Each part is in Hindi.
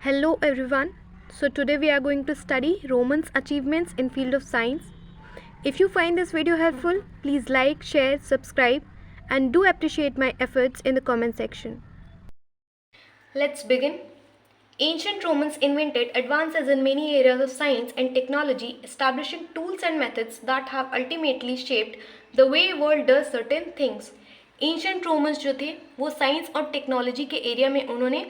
Hello everyone. So today we are going to study Romans achievements in field of science. If you find this video helpful, please like, share, subscribe and do appreciate my efforts in the comment section. Let's begin. Ancient Romans invented advances in many areas of science and technology, establishing tools and methods that have ultimately shaped the way world does certain things. Ancient Romans जो थे वो साइंस और टेक्नोलॉजी के एरिया में उन्होंने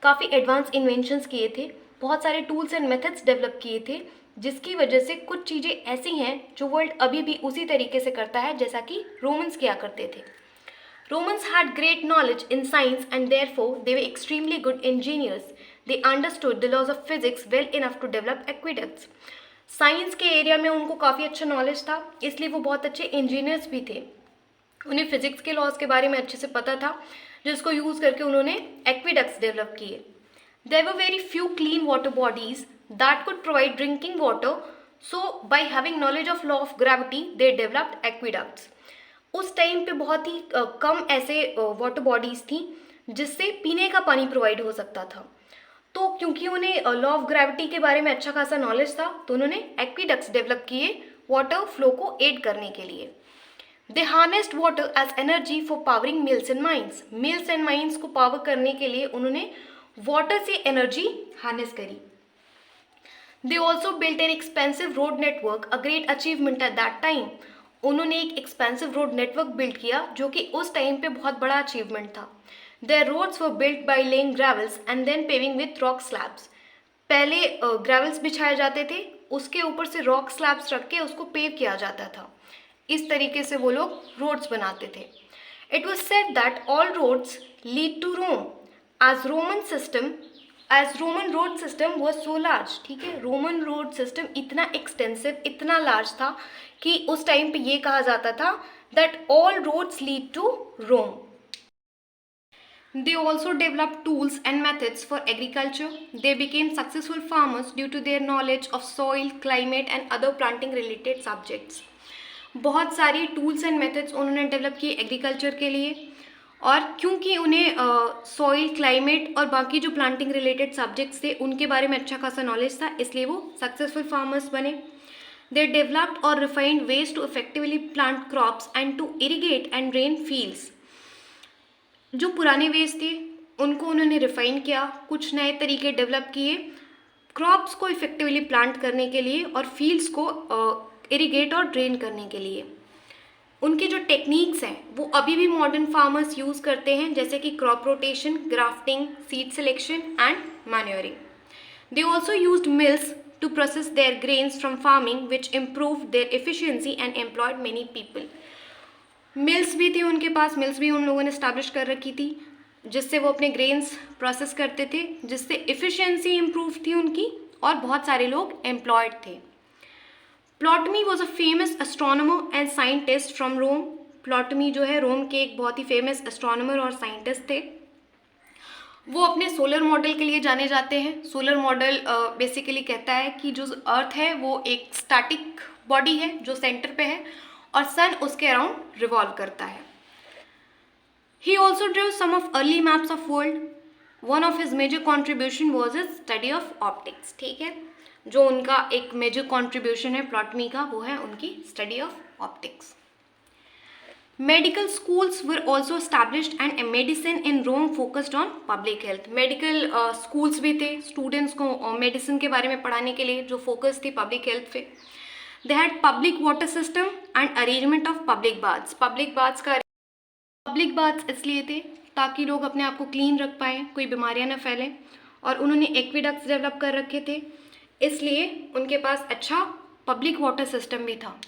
काफ़ी एडवांस इन्वेंशंस किए थे, बहुत सारे टूल्स एंड मेथड्स डेवलप किए थे, जिसकी वजह से कुछ चीज़ें ऐसी हैं जो वर्ल्ड अभी भी उसी तरीके से करता है जैसा कि रोमन्स किया करते थे. Romans had great knowledge in science and therefore they were extremely good engineers. They understood the laws of physics well enough to develop aqueducts. Science के एरिया में उनको काफ़ी अच्छा नॉलेज था, इसलिए वो बहुत अच्छे इंजीनियर्स भी थे. उन्हें फिजिक्स के लॉज के बारे में अच्छे से पता था, जिसको यूज़ करके उन्होंने एक्विडक्ट्स डेवलप किए. There were very few clean water bodies that could provide drinking water, so by having knowledge of law of gravity they developed aqueducts. उस टाइम पे बहुत ही कम ऐसे वाटर बॉडीज़ थी जिससे पीने का पानी प्रोवाइड हो सकता था. तो क्योंकि उन्हें लॉ ऑफ ग्रेविटी के बारे में अच्छा खासा नॉलेज था, तो उन्होंने एक्विडक्ट्स डेवलप किए वाटर फ्लो को एड करने के लिए. They harnessed water as energy for powering mills and mines. Mills and mines को पावर करने के लिए उन्होंने वाटर से एनर्जी हार्नेस करी. They also built an expensive road network, a great achievement at that time. उन्होंने एक एक्सपेंसिव रोड नेटवर्क बिल्ड किया जो कि उस टाइम पे बहुत बड़ा अचीवमेंट था. Their roads were built by laying gravels and then paving with rock slabs. पहले ग्रेवल्स बिछाए जाते थे, उसके ऊपर से रॉक स्लैब्स रख के उसको पेव किया जाता था. इस तरीके से वो लोग रोड्स बनाते थे. It was said that all roads lead to Rome as Roman road system was so large. ठीक है, रोमन रोड सिस्टम इतना एक्सटेंसिव, इतना लार्ज था कि उस टाइम पे ये कहा जाता था that all roads lead to Rome. They also developed tools and methods for agriculture. They became successful farmers due to their knowledge of soil, climate and other planting related subjects. बहुत सारी टूल्स एंड मेथड्स उन्होंने डेवलप किए एग्रीकल्चर के लिए, और क्योंकि उन्हें सॉइल, क्लाइमेट और बाकी जो प्लांटिंग रिलेटेड सब्जेक्ट्स थे उनके बारे में अच्छा खासा नॉलेज था, इसलिए वो सक्सेसफुल फार्मर्स बने. दे डेवलप्ड और refined ways to effectively plant crops and to irrigate and drain fields. जो पुराने वेज थे उनको उन्होंने रिफाइन किया, कुछ नए तरीके डेवलप किए क्रॉप्स को इफेक्टिवली प्लांट करने के लिए और फील्ड्स को इरीगेट और ड्रेन करने के लिए. उनकी जो टेक्निक्स हैं वो अभी भी मॉडर्न फार्मर्स यूज़ करते हैं, जैसे कि crop rotation, grafting, seed selection and manuring. They also used mills to process their grains from farming which improved their efficiency and employed many people. Mills भी थी उनके पास, मिल्स भी उन लोगों ने इस्टेब्लिश कर रखी थी जिससे वो अपने ग्रेन्स प्रोसेस करते थे, जिससे एफिशिएंसी इम्प्रूव थी उनकी और बहुत सारे लोग एम्प्लॉयड थे. Ptolemy was a famous astronomer and scientist from Rome. Ptolemy जो है रोम के एक बहुत ही फेमस एस्ट्रोनॉमर और साइंटिस्ट थे. वो अपने सोलर मॉडल के लिए जाने जाते हैं. सोलर मॉडल बेसिकली कहता है कि जो अर्थ है वो एक स्टैटिक बॉडी है जो सेंटर पे है और सन उसके अराउंड रिवॉल्व करता है. He also drew some of early maps of world. One of his major contribution was his study of optics. ठीक है, जो उनका एक मेजर कॉन्ट्रीब्यूशन है प्लॉटमी का, वो है उनकी study of optics. Medical schools were also established and medicine in Rome focused on public health. Medical schools भी थे स्टूडेंट्स को मेडिसिन के बारे में पढ़ाने के लिए, जो फोकस थी पब्लिक हेल्थ पे. They had public water system and arrangement of public baths. public baths इसलिए थे ताकि लोग अपने आप को क्लीन रख पाएँ, कोई बीमारियां न फैलें, और उन्होंने एक्विडक्ट्स डेवलप कर रखे थे, इसलिए उनके पास अच्छा पब्लिक वाटर सिस्टम भी था.